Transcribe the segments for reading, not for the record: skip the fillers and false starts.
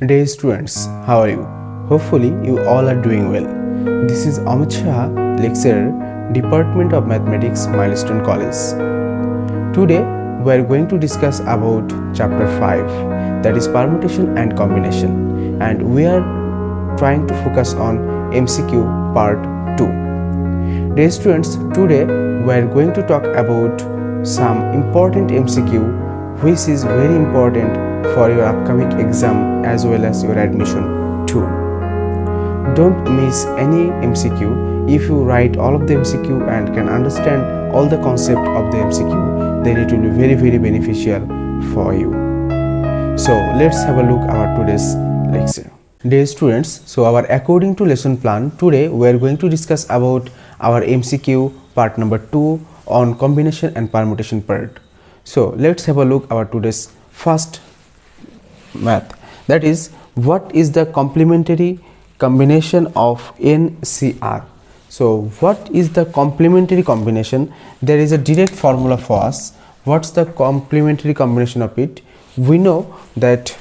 Dear students, how are you? Hopefully you all are doing well. This is Amit Saha, lecturer, Department of Mathematics, Milestone College. Today we are going to discuss about chapter 5, that is permutation and combination, and we are trying to focus on MCQ part 2. Dear students, today we are going to talk about some important MCQ which is very important for your upcoming exam as well as your admission too. Don't miss any MCQ. If you write all of the MCQ and can understand all the concept of the MCQ, then it will be very beneficial for you. So let's have a look at our today's lecture. Dear students, so according to lesson plan, today we are going to discuss about our MCQ part number 2 on combination and permutation part. So let's have a look at our today's first math, that is, what is the complementary combination of NCR? So what is the complementary combination? There is a direct formula for us. What's the complementary combination of it? We know that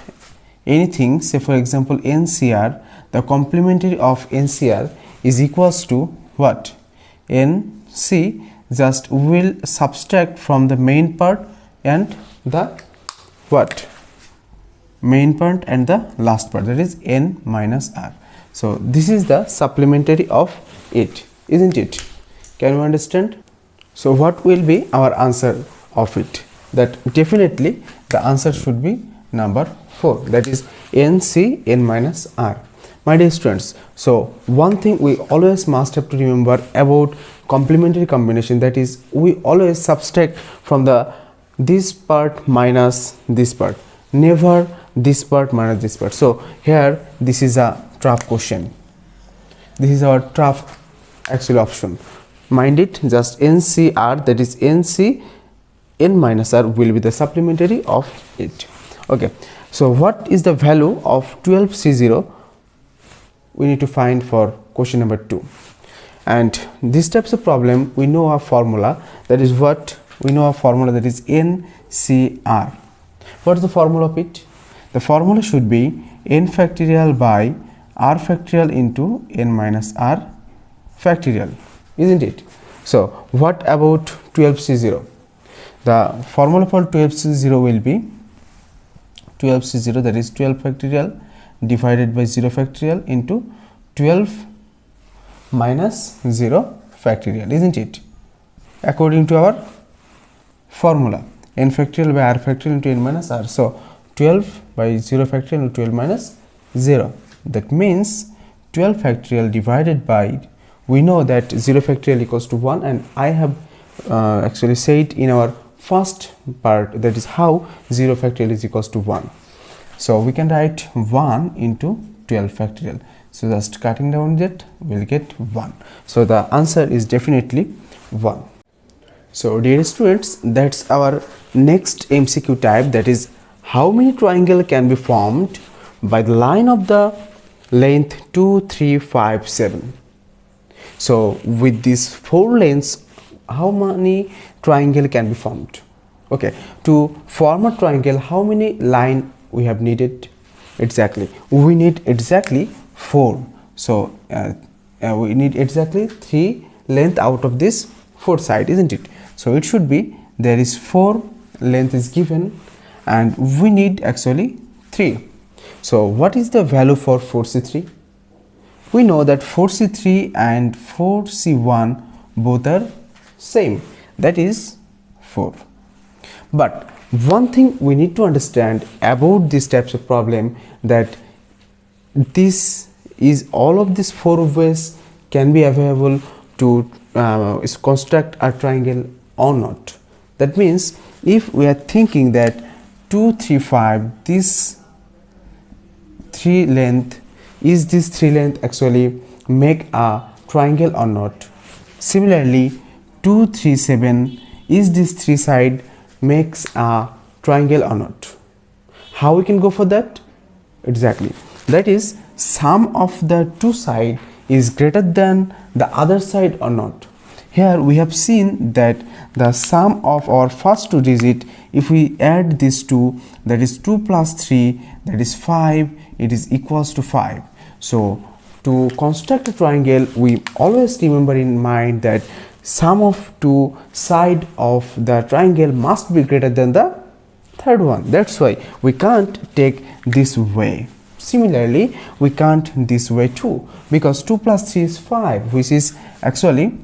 anything, say for example NCR, the complementary of NCR is equals to what? NC, just will subtract from the main part and the what? Main part and the last part, that is n minus r. So this is the supplementary of it, isn't it? Can you understand? So what will be our answer of it? That definitely the answer should be number 4, that is nc n minus r. My dear students, so one thing we always must have to remember about complementary combination, that is we always subtract from the this part minus this part, never this part minus this part. So here this is a trap question, this is our trap actual option. Mind it, just NCR, that is NC n minus r will be the supplementary of it. Okay, so what is the value of 12C0 we need to find for question number 2. And these types of problem we know a formula, that is what we know a formula, that is NCR. What is the formula of it? The formula should be n factorial by r factorial into n minus r factorial, isn't it? So what about 12C0? The formula for 12C0 will be 12C0, that is 12 factorial divided by 0 factorial into 12 minus 0 factorial, isn't it? According to our formula, n factorial by r factorial into n minus r. So 12 by 0 factorial into 12 minus 0. That means 12 factorial divided by, we know that 0 factorial equals to 1, and I have actually said in our first part, that is how 0 factorial is equals to 1. So we can write 1 into 12 factorial. So just cutting down that, we'll get 1. So the answer is definitely 1. So dear students, that's our next MCQ type, that is how many triangle can be formed by the line of the length 2, 3, 5, 7. So with these 4 lanes, how many triangle can be formed? Okay, to form a triangle, how many line we have needed? Exactly, we need exactly 4. So we need exactly 3 length out of this 4 side, isn't it? So it should be, there is 4 length is given and we need actually 3. So what is the value for 4C3? We know that 4C3 and 4C1 both are same, that is 4. But one thing we need to understand about these types of problem, that this is all of these 4 ways can be available to construct a triangle or not. That means if we are thinking that 2, 3, 5, this 3 length, is this 3 length actually make a triangle or not? Similarly 2, 3, 7, is this 3 side makes a triangle or not? How we can go for that? Exactly, that is sum of the 2 side is greater than the other side or not. here we have seen that the sum of our first two digit, if we add these two, that is 2 plus 3, that is 5, it is equals to 5. So to construct a triangle, we always remember in mind that sum of two side of the triangle must be greater than the third one. That's why we can't take this way. Similarly, we can't this way too, because 2 plus 3 is 5, which is actually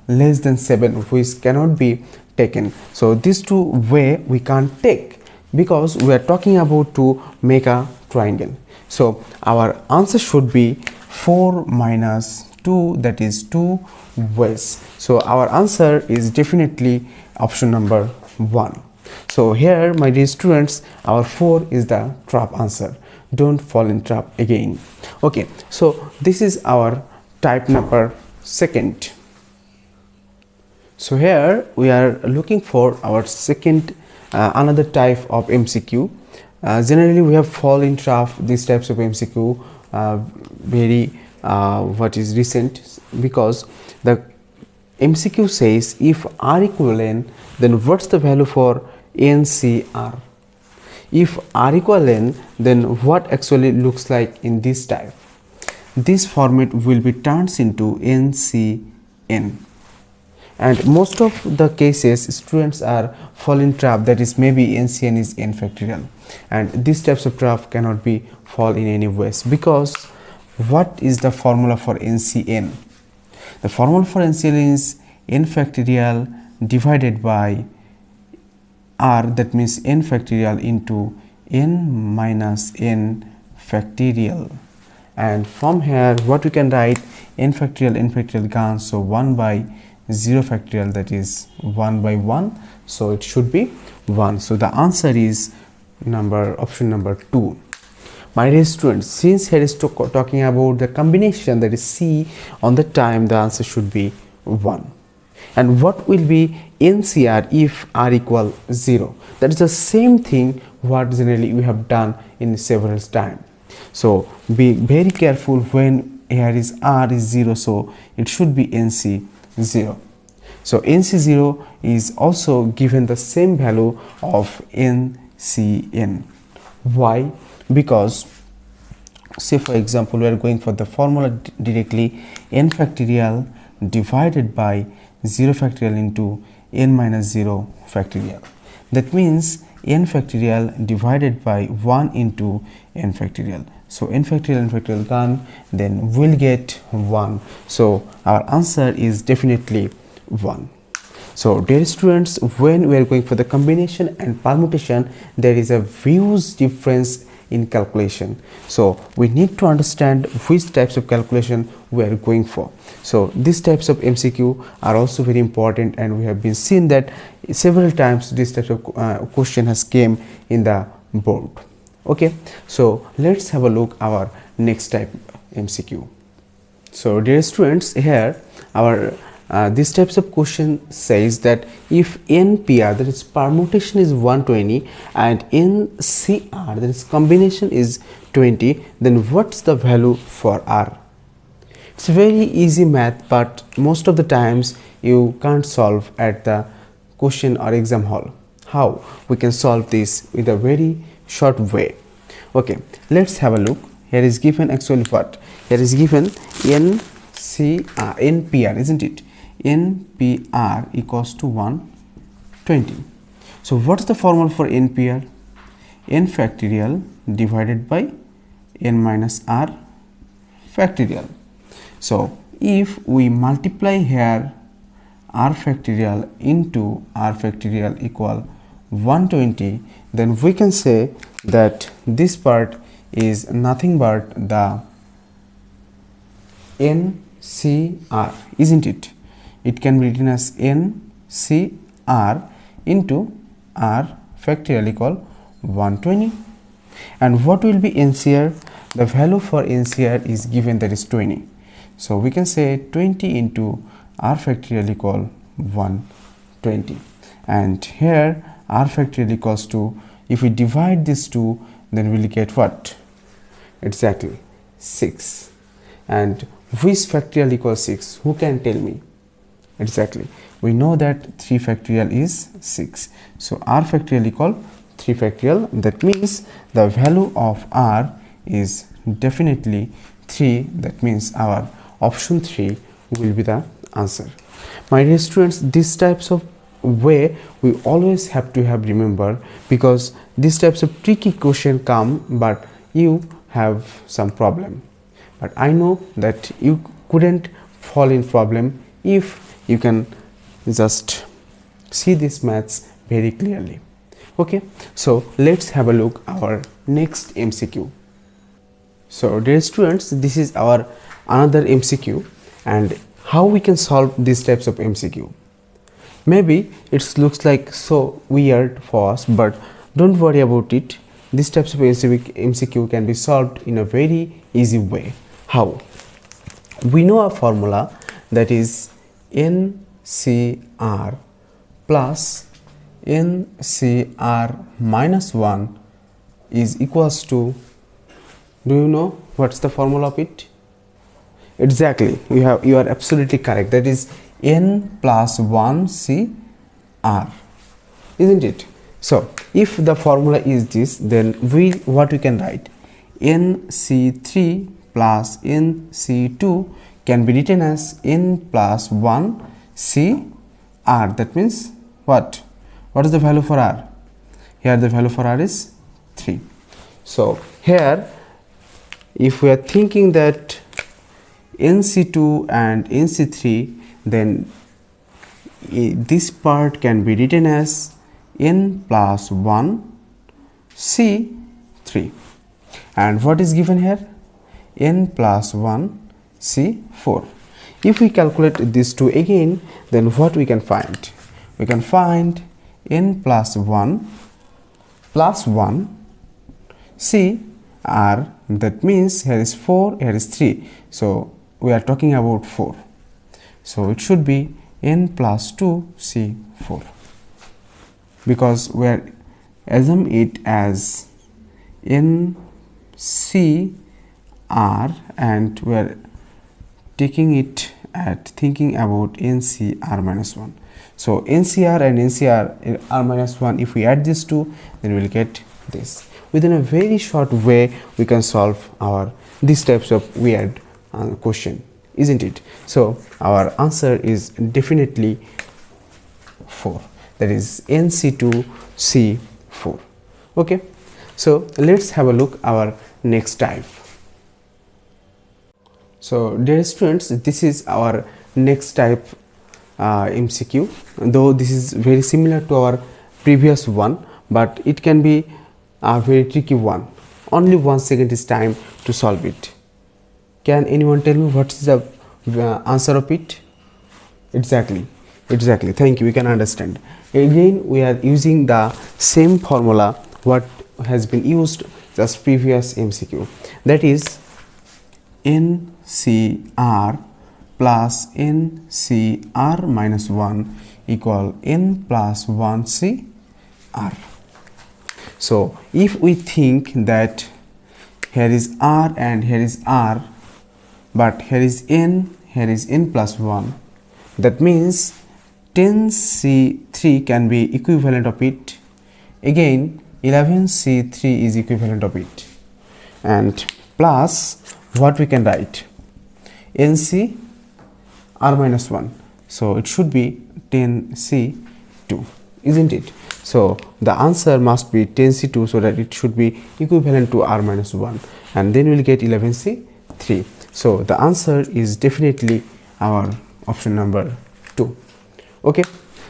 less than 7, which cannot be taken. So these two way we can't take, because we are talking about to make a triangle. So our answer should be 4 minus 2, that is 2 ways. So our answer is definitely option number 1. So here, my dear students, our 4 is the trap answer. Don't fall in trap again. Okay, so this is our type number 2. So here we are looking for our second another type of MCQ. Generally we have fall in trap these types of MCQ very what is recent, because the MCQ says if R equivalent, then what's the value for NCR? If R equivalent, then what actually looks like in this type? This format will be turned into NCN, and most of the cases students are falling trap, that is maybe NCN is n factorial, and these types of trap cannot be fall in any ways, because what is the formula for NCN? The formula for NCN is n factorial divided by R, that means n factorial into n minus n factorial. And from here what we can write, n factorial gone, so 1 by 0 factorial, that is 1 by 1, so it should be 1. So the answer is option number 2. My dear students, since here is talking about the combination, that is C, on the time the answer should be 1. And what will be NCR if R equal 0? That is the same thing what generally we have done in several times. So be very careful when here is R is 0, so it should be NC 0. So NC 0 is also given the same value of NCN. Why? Because say for example we are going for the formula directly, n factorial divided by 0 factorial into n minus 0 factorial. That means n factorial divided by 1 into n factorial. So n factorial gone, then we'll get 1. So our answer is definitely 1. So dear students, when we are going for the combination and permutation, there is a huge difference in calculation. So we need to understand which types of calculation we are going for. So these types of MCQ are also very important, and we have been seen that several times this type of question has came in the board. Okay, so let's have a look our next type MCQ. So dear students, here our these types of question says that if NPR, that is permutation, is 120 and NCR, that is combination, is 20, then what's the value for R? It's very easy math, but most of the times you can't solve at the question or exam hall. How we can solve this with a very short way? Okay, let's have a look. Here is given actually what? Here is given NPR, isn't it? NPR equals to 120. So what's the formula for NPR? N factorial divided by n minus r factorial. So if we multiply here r factorial into r factorial equal 120, then we can say that this part is nothing but the NCR, isn't it? It can be written as NCR into r factorial equal 120. And what will be NCR? The value for NCR is given, that is 20. So we can say 20 into r factorial equal 120. And here r factorial equals to, if we divide these two, then we'll get what? Exactly 6. And which factorial equals 6? Who can tell me? Exactly, we know that 3 factorial is 6, so r factorial equal 3 factorial. That means the value of r is definitely 3. That means our option 3 will be the answer. My dear students, these types of way we always have to have remember, because these types of tricky question come but you have some problem. But I know that you couldn't fall in problem if you can just see this maths very clearly. Okay, so let's have a look our next MCQ. So dear students, this is our another MCQ, and how we can solve these types of MCQ. Maybe it looks like so weird for us, but don't worry about it. These types of MCQ can be solved in a very easy way. How? We know a formula, that is NCR plus NCR minus 1 is equals to, do you know what's the formula of it? Exactly, you are absolutely correct. That is n plus 1 CR, isn't it? So if the formula is this, then what we can write, NC3 plus NC2 can be written as n plus 1 CR. That means what is the value for r? Here the value for r is 3. So here, if we are thinking that NC2 and NC3, then this part can be written as n plus 1 C3. And what is given here? N plus 1 C4. If we calculate these two again, then what we can find? We can find n plus 1 CR. That means here is 4, here is 3. So we are talking about 4. So it should be n plus 2 C4, because we are assuming it as n CR and we are taking it at thinking about NCR minus 1. So NCR and NCR r minus 1, if we add these two, then we will get this. Within a very short way we can solve these types of weird question, isn't it? So our answer is definitely 4, that is NC2 C4. Okay, so let's have a look our next type. So dear students, this is our next type MCQ, though this is very similar to our previous one, but it can be a very tricky one. Only 1 second is time to solve it. Can anyone tell me what is the answer of it? Exactly, thank you, we can understand. Again we are using the same formula what has been used just previous MCQ, that is NCR plus NCR minus 1 equal n plus 1 CR. So if we think that here is R and here is R, but here is n plus 1, that means 10C3 can be equivalent of it. Again 11C3 is equivalent of it, and plus what we can write, NC r minus 1, so it should be 10C2, isn't it? So the answer must be 10C2, so that it should be equivalent to r minus 1, and then we will get 11C3. So the answer is definitely our option number 2. Okay,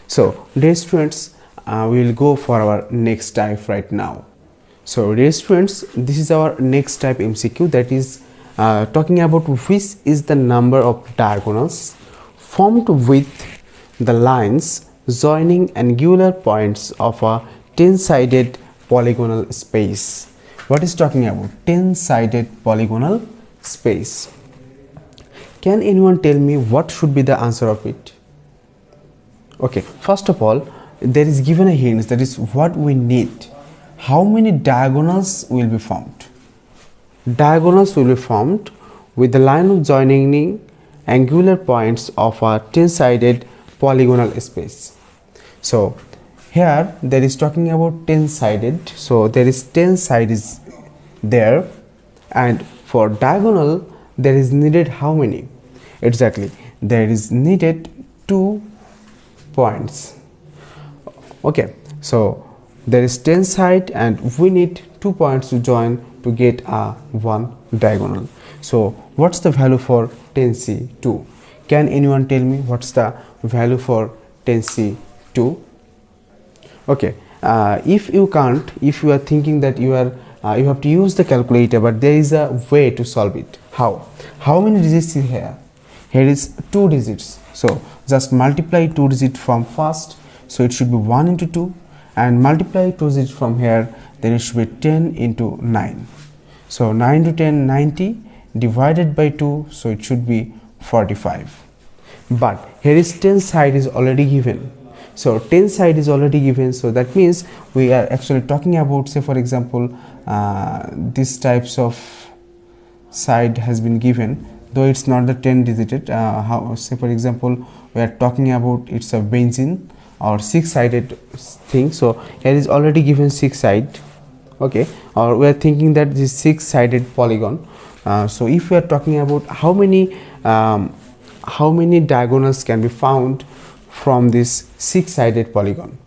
so dear students, we will go for our next type right now. So dear students, this is our next type MCQ, that is talking about which is the number of diagonals formed with the lines joining angular points of a 10-sided polygonal space. What is talking about 10-sided polygonal space? Can anyone tell me what should be the answer of it? Okay, first of all, there is given a hint, that is what we need. How many diagonals will be formed? Diagonals will be formed with the line of joining angular points of a 10-sided polygonal space. So here there is talking about 10-sided, so there is 10 sides there, and for diagonal there is needed how many? Exactly, there is needed 2 points. Okay, so there is 10 side and we need 2 points to join to get a 1 diagonal. So what's the value for 10C2? Can anyone tell me what's the value for 10C2? Okay, if you can't, if you are thinking that you have to use the calculator, but there is a way to solve it. How many digits is here? Here is 2 digits, so just multiply 2 digits from first, so it should be 1 into 2, and multiply 2 digits from here, then it should be 10 into 9. So 9 to 10, 90, divided by 2, so it should be 45. But here is 10 side is already given. So 10 side is already given, so that means we are actually talking about, say for example, this types of side has been given, though it's not the 10 digit. Say for example, we are talking about it's a benzene or 6-sided thing, so here is already given 6 side. Okay, or we are thinking that this 6-sided polygon. So if we are talking about how many diagonals can be found from this 6-sided polygon,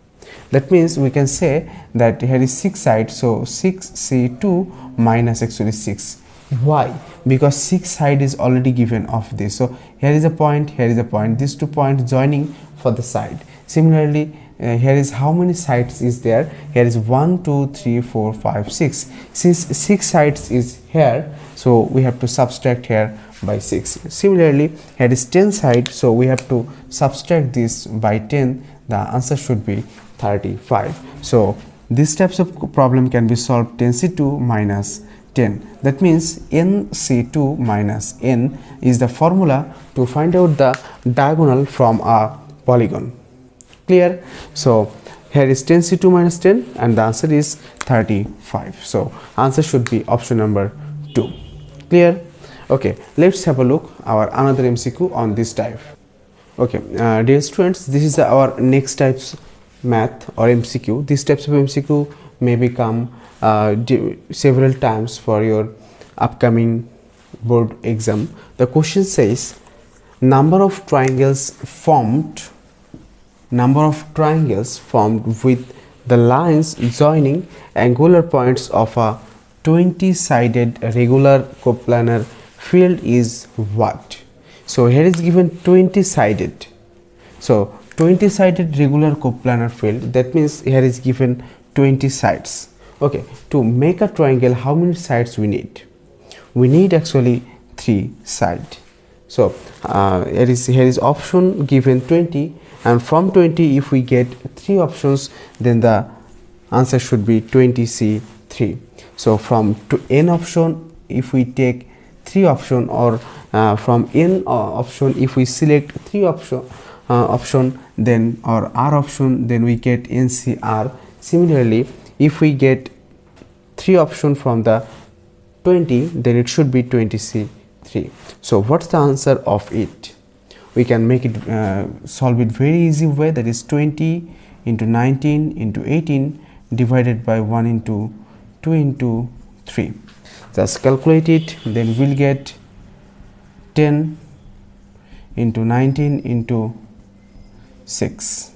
that means we can say that here is 6 sides, so 6C2 minus actually 6. Why? Because 6 side is already given of this. So here is a point, here is a point, these 2 points joining for the side. Similarly, here is how many sides is there? Here is 1 2 3 4 5 6. Since 6 sides is here, so we have to subtract here by 6. Similarly, here is 10 sides, so we have to subtract this by 10. The answer should be 35. So these types of problem can be solved 10C2 minus 10. That means NC2 minus N is the formula to find out the diagonal from a polygon. Clear? So here is 10C2 minus 10 and the answer is 35. So answer should be option number 2. Clear? Okay, let's have a look our another MCQ on this type. Okay, dear students, this is our next types math or MCQ. These types of MCQ may become several times for your upcoming board exam. The question says number of triangles formed with the lines joining angular points of a 20-sided regular coplanar field is what? So here is given 20-sided. So 20-sided regular coplanar field, that means here is given 20 sides. Okay, to make a triangle, how many sides we need? We need actually 3 sides. So here is option given 20, and from 20 if we get 3 options, then the answer should be 20C3. So from n option, if we take 3 option, or from n option if we select 3 option, then or R option, then we get NCR. Similarly, if we get 3 option from the 20, then it should be 20C3. So what's the answer of it? We can make it solve it very easy way, that is 20 into 19 into 18 divided by 1 into 2 into 3. Just calculate it, then we'll get 10 into 19 into 6.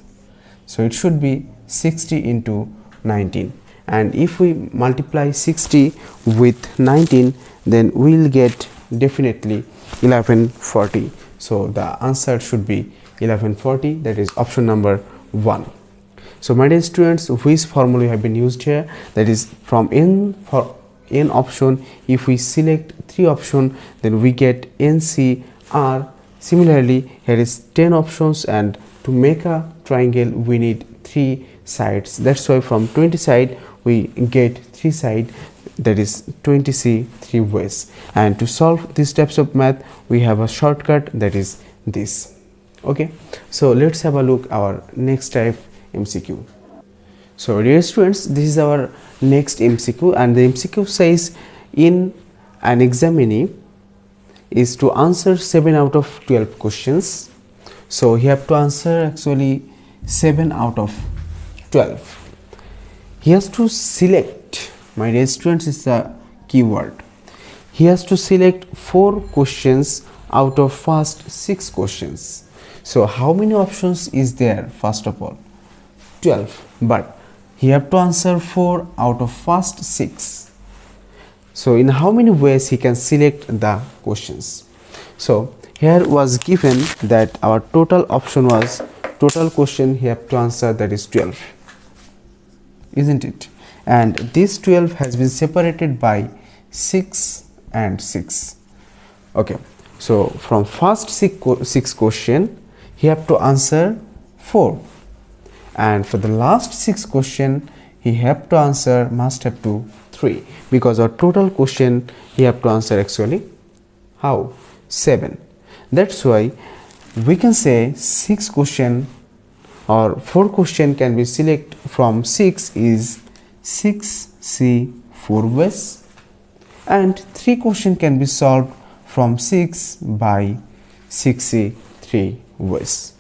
So it should be 60 into 19, and if we multiply 60 with 19, then we'll get definitely 1140. So the answer should be 1140, that is option number 1. So my dear students, which formula we have been used here, that is from n option, if we select 3 option, then we get NCR. Similarly, here is 10 options, and to make a triangle we need 3 sides. That's why from 20 side we get 3 side, that is 20C3 ways. And to solve these types of math, we have a shortcut, that is this. Okay, so let's have a look our next type MCQ. So dear students, this is our next MCQ, and the MCQ says in an examinee is to answer 7 out of 12 questions. So he have to answer actually 7 out of 12. He has to select, my dear students, is the keyword. He has to select 4 questions out of first 6 questions. So how many options is there? First of all 12, but he have to answer 4 out of first 6. So in how many ways he can select the questions? So here was given that our total option was, total question he have to answer, that is 12, isn't it? And this 12 has been separated by 6 and 6. Okay, so from first 6 question he have to answer 4, and for the last 6 question he have to answer, must have to 3, because our total question he have to answer actually how 7. That's why we can say 6 question or 4 question can be select from 6 is 6C 4 ways, and 3 question can be solved from 6 by 6C 3 ways.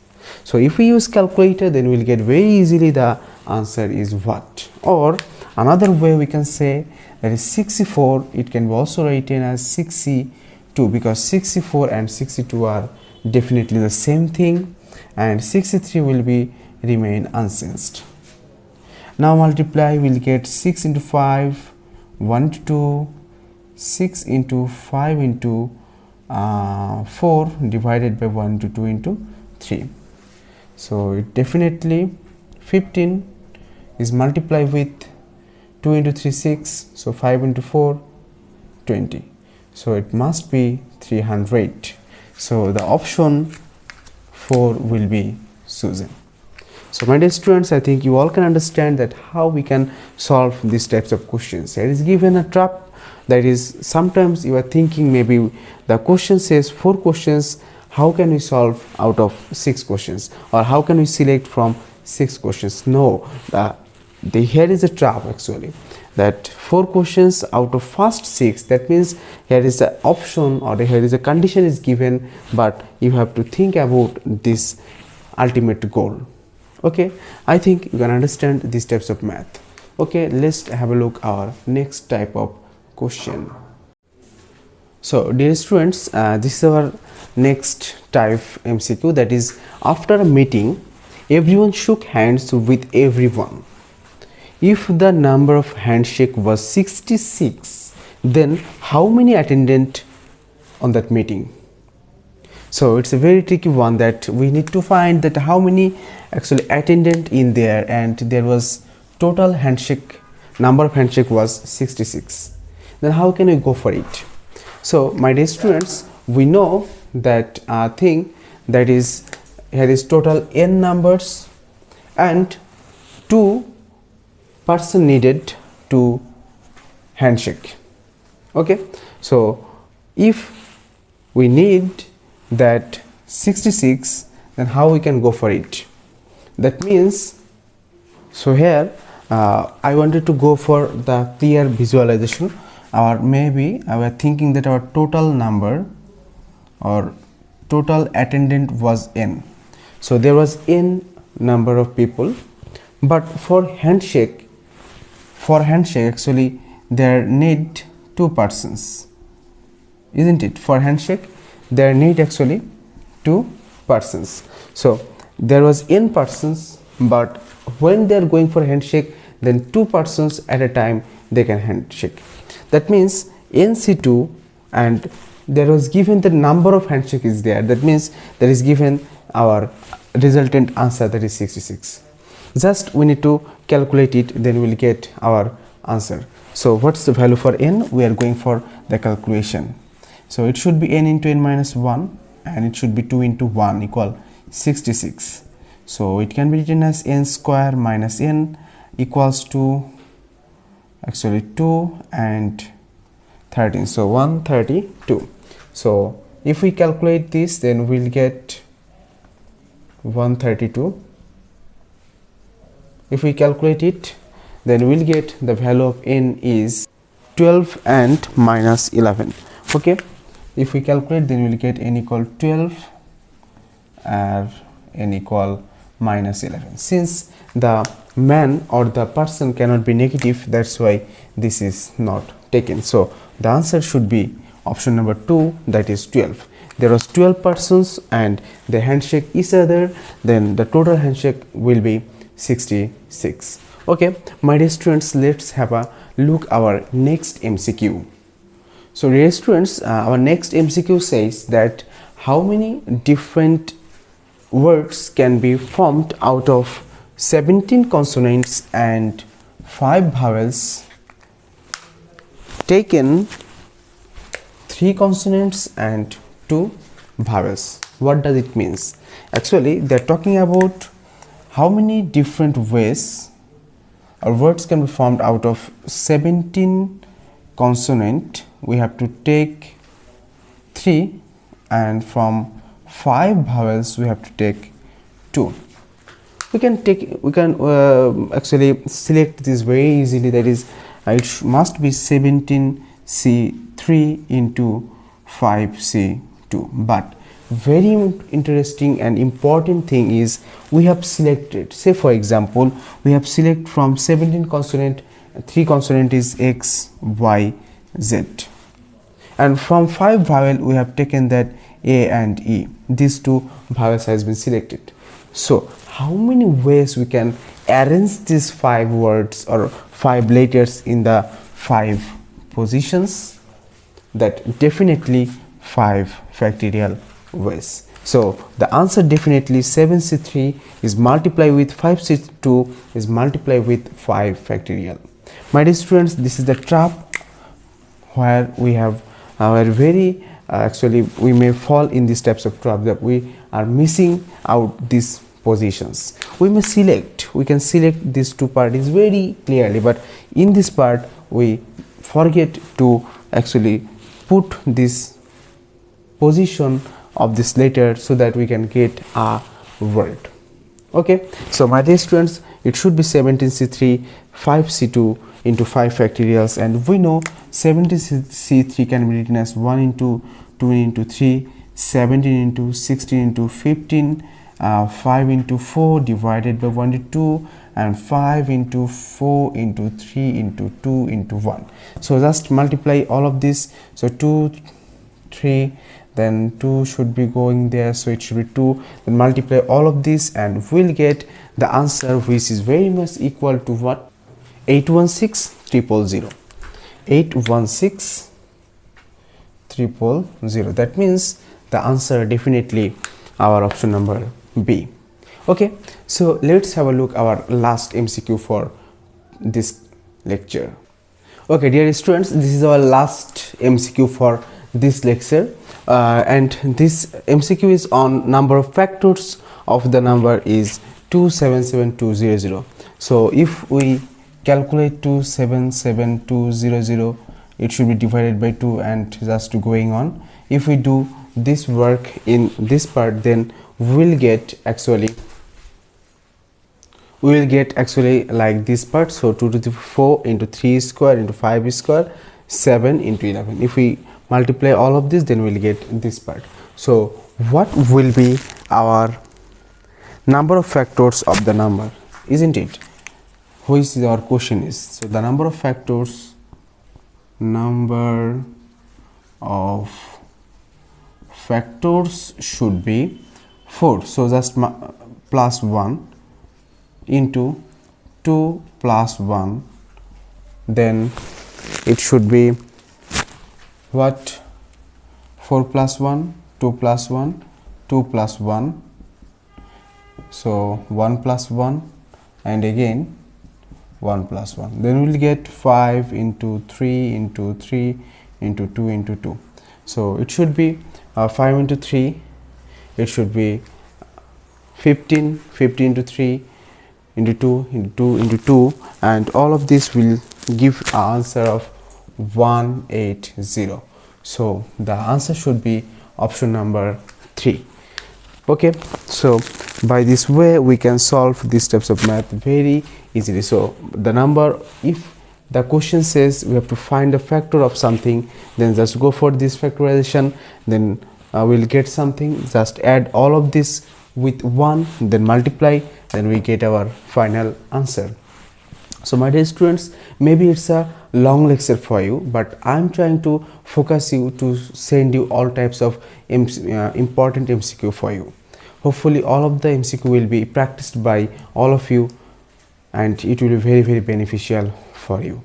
So if we use calculator, then we'll get very easily the answer is what. Or another way we can say that is 64, it can be also written as 6C2, because 64 and 62 are definitely the same thing, and 63 will be remain unchanged. Now multiply, we'll get 6 into 5, 1 into 2, 6 into 5 into 4 divided by 1 into 2 into 3. So it definitely 15 is multiplied with 2 into 3 6, so 5 into 4 20, so it must be 300. So the option 4 will be chosen. So my dear students, I think you all can understand that how we can solve these types of questions. There is given a trap, that is sometimes you are thinking maybe the question says 4 questions, how can we solve out of 6 questions, or how can we select from 6 questions? No, here is a trap actually, that 4 questions out of first 6, that means here is the option or here is a condition is given, but you have to think about this ultimate goal. Okay, I think you can understand these types of math. Okay, let's have a look our next type of question. So dear students, this is our next type MCQ, that is after a meeting everyone shook hands with everyone. If the number of handshake was 66, then how many attended on that meeting? So it's a very tricky one, that we need to find that how many actually attended in there, and there was total handshake, number of handshake was 66. Then how can we go for it? So my dear students, we know that thing, that is here is total n numbers and 2 person needed to handshake. Okay, so if we need that 66, then how we can go for it? That means, so here I wanted to go for the clear visualization, or maybe I was thinking that our total number or total attendant was n. So there was n number of people, but for handshake actually there need 2 persons, isn't it? For handshake there need actually 2 persons. So there was n persons, but when they are going for handshake, then 2 persons at a time they can handshake. That means NC2, and there was given the number of handshake is there, that means there is given our resultant answer, that is 66. Just we need to calculate it, then we will get our answer. So what's the value for n? We are going for the calculation. So it should be n into n minus 1, and it should be 2 into 1 equal 66. So it can be written as n square minus n equals to actually 2 and 13, so 132. So if we calculate this, then we'll get 132. If we calculate it, then we'll get the value of n is 12 and minus 11. Okay, If we calculate, then we will get n equal 12 and n equal minus 11. Since the man or the person cannot be negative, that's why this is not taken. So the answer should be option number 2, that is 12. There was 12 persons and they handshake each other, then the total handshake will be 66. Okay, my dear students, let's have a look our next MCQ. So dear students, our next MCQ says that how many different words can be formed out of 17 consonants and 5 vowels, taken 3 consonants and 2 vowels. What does it means? Actually, they are talking about how many different ways or words can be formed out of 17 consonant. We have to take 3, and from 5 vowels we have to take 2. We can actually select this very easily, that is it must be 17C3 into 5C2. But very interesting and important thing is we have selected, say for example, we have select from 17 consonant, 3 consonant is X, Y, Z, and from 5 vowel we have taken that A and E. These 2 vowels has been selected. So how many ways we can arrange these 5 words or 5 letters in the 5 positions? That definitely 5 factorial ways. So the answer definitely 7C3 is multiplied with 5C2 is multiplied with 5 factorial. My dear students, this is the trap where we have our very actually we may fall in these types of trap, that we are missing out these positions. We may select, we can select these 2 parts very clearly, but in this part we forget to actually put this position of this letter so that we can get a word. Okay, so my dear students, it should be 17C3 5C2 into 5 factorials, and we know 17C3 can be written as 1 into 2 into 3, 17 into 16 into 15, 5 into 4 divided by 1 into 2, and 5 into 4 into 3 into 2 into 1. So just multiply all of this. So 2, 3, then 2 should be going there, so it should be 2, then multiply all of this and we'll get the answer, which is very much equal to what? 816,000. 816,000. That means the answer definitely our option number B. Okay, so let's have a look our last MCQ for this lecture. Okay, dear students, this is our last MCQ for this lecture, and this MCQ is on number of factors of the number is 277200. So if we calculate 277200, it should be divided by 2 and just going on. If we do this work in this part, then we will get actually like this part. So 2 to the 4 into 3 square into 5 square, 7 into 11. If we multiply all of this, then we'll get this part. So what will be our number of factors of the number, isn't it? Which is our question is. So the number of factors should be 4. So just plus 1 into 2 plus 1, then it should be what? 4 plus 1, 2 plus 1, 2 plus 1, so 1 plus 1, and again 1 plus 1. Then we will get 5 into 3 into 3 into 2 into 2. So it should be 5 into 3, it should be 15, 15 into 3 into 2 into 2 into 2, and all of this will give an answer of 180. So the answer should be option number 3. Okay, so by this way we can solve these types of math very easily. So the number, if The question says we have to find the factor of something, then just go for this factorization, then we'll get something, just add all of this with 1, then multiply, then we get our final answer. So my dear students, maybe it's a long lecture for you, but I'm trying to focus you to send you all types of important MCQ for you. Hopefully all of the MCQ will be practiced by all of you and it will be very beneficial for you.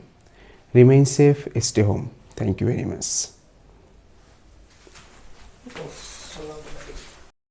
Remain safe, stay home. Thank you very much.